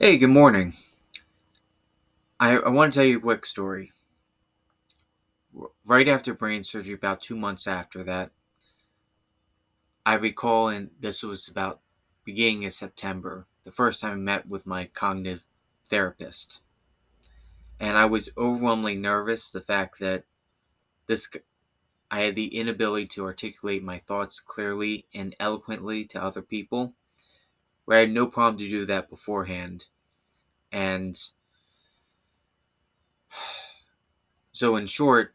Hey, good morning. I want to tell you a quick story. Right after brain surgery, about 2 months after that, I recall, and this was about beginning of September, the first time I met with my cognitive therapist. And I was overwhelmingly nervous, the fact that this I had the inability to articulate my thoughts clearly and eloquently to other people, where I had no problem to do that beforehand. And so, in short,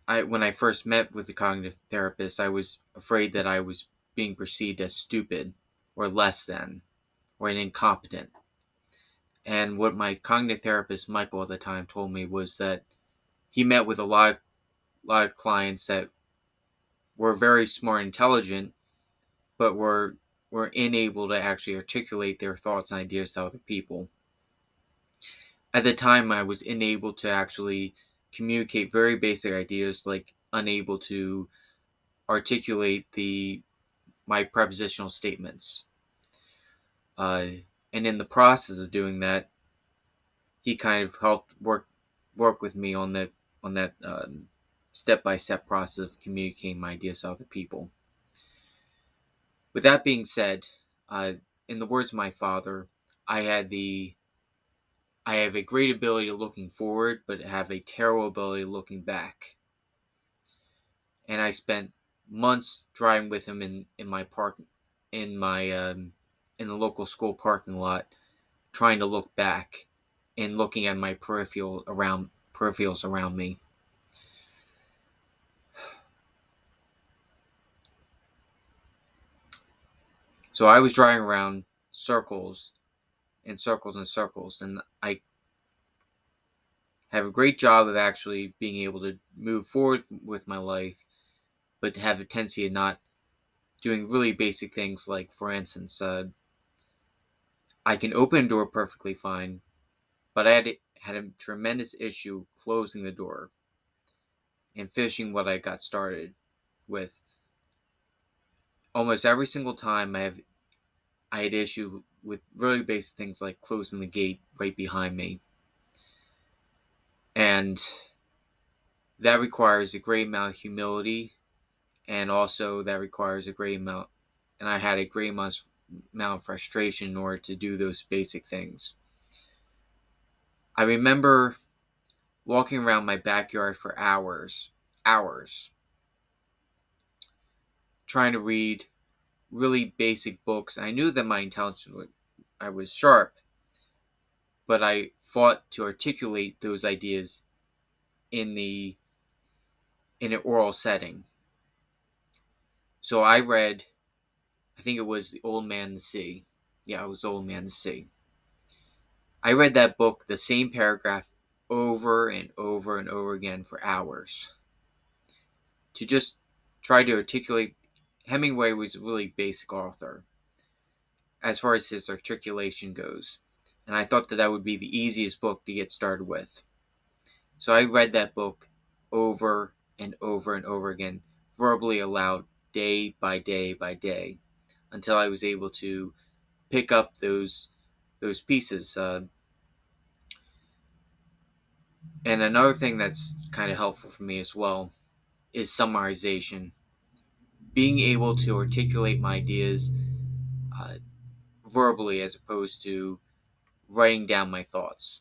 when I first met with the cognitive therapist, I was afraid that I was being perceived as stupid or less than or an incompetent. And what my cognitive therapist, Michael, at the time told me was that he met with a lot of clients that were very smart and intelligent, but were unable to actually articulate their thoughts and ideas to other people. At the time, I was unable to actually communicate very basic ideas, like unable to articulate the my prepositional statements. Uh, and in the process of doing that, he kind of helped work with me on that step by step process of communicating my ideas to other people. With that being said, uh, in the words of my father, I had the I have a great ability to looking forward, but have a terrible ability looking back. And I spent months driving with him in my park in my in the local school parking lot, trying to look back and looking at my peripherals around me. So I was driving around circles and circles and circles, and I have a great job of actually being able to move forward with my life, but to have a tendency of not doing really basic things like, for instance, I can open a door perfectly fine, but I had a tremendous issue closing the door and finishing what I got started with. Almost every single time I had issue with really basic things like closing the gate right behind me. And that requires a great amount of humility, and also that requires a great amount, and I had a great amount of frustration in order to do those basic things. I remember walking around my backyard for hours, trying to read really basic books. I knew that my I was sharp, but I fought to articulate those ideas in the in an oral setting. So I read, I think it was The Old Man and the Sea. Yeah, it was Old Man and the Sea. I read that book, the same paragraph, over and over and over again for hours to just try to articulate. Hemingway was a really basic author as far as his articulation goes, and I thought that that would be the easiest book to get started with. So I read that book over and over and over again, verbally aloud, day by day by day, until I was able to pick up those pieces. And another thing that's kind of helpful for me as well is summarization. Being able to articulate my ideas uh, verbally as opposed to writing down my thoughts.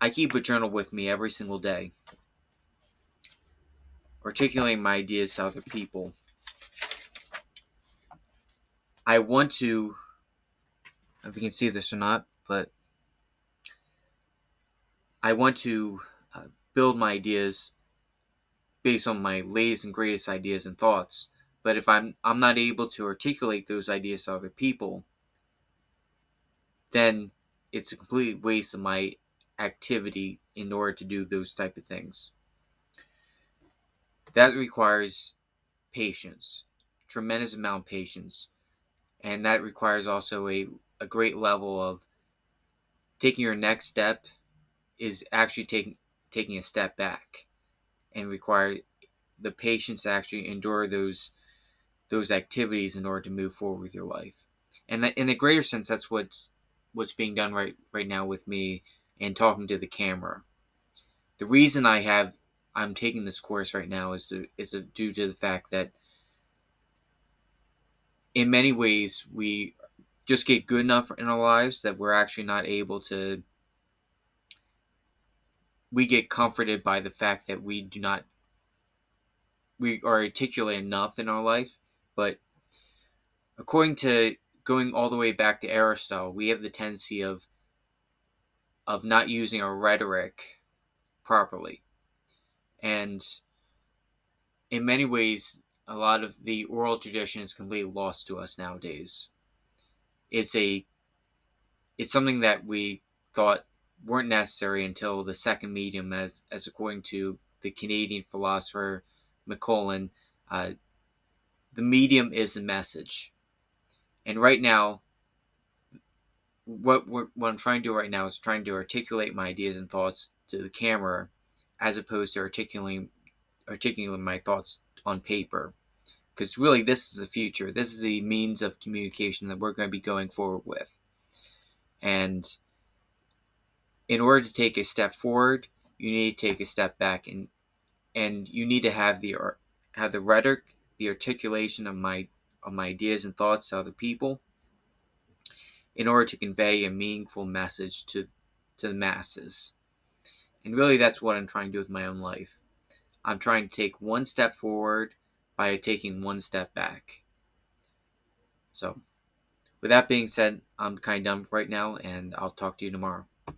I keep a journal with me every single day, articulating my ideas to other people. I want to, if you can see this or not, but I want to build my ideas based on my latest and greatest ideas and thoughts. But if I'm not able to articulate those ideas to other people, then it's a complete waste of my activity in order to do those type of things. That requires patience, tremendous amount of patience, and that requires also a great level of taking your next step is actually taking a step back, and require the patience to actually endure those activities in order to move forward with your life. And in a greater sense, that's what what's being done right now with me and talking to the camera. The reason I'm taking this course right now is due to the fact that in many ways we just get good enough in our lives that we're actually not able to. We get comforted by the fact that we are articulate enough in our life, but according to going all the way back to Aristotle, we have the tendency of not using our rhetoric properly. And in many ways, a lot of the oral tradition is completely lost to us nowadays. It's something that we thought weren't necessary until the second medium, as according to the Canadian philosopher McCullen, the medium is the message. And right now, what I'm trying to do right now is trying to articulate my ideas and thoughts to the camera, as opposed to articulating my thoughts on paper. Because really, this is the future. This is the means of communication that we're going to be going forward with. And in order to take a step forward, you need to take a step back, and you need to have the rhetoric, the articulation of my ideas and thoughts to other people, in order to convey a meaningful message to the masses. And really, that's what I'm trying to do with my own life. I'm trying to take one step forward by taking one step back. So, with that being said, I'm kind of done right now, and I'll talk to you tomorrow.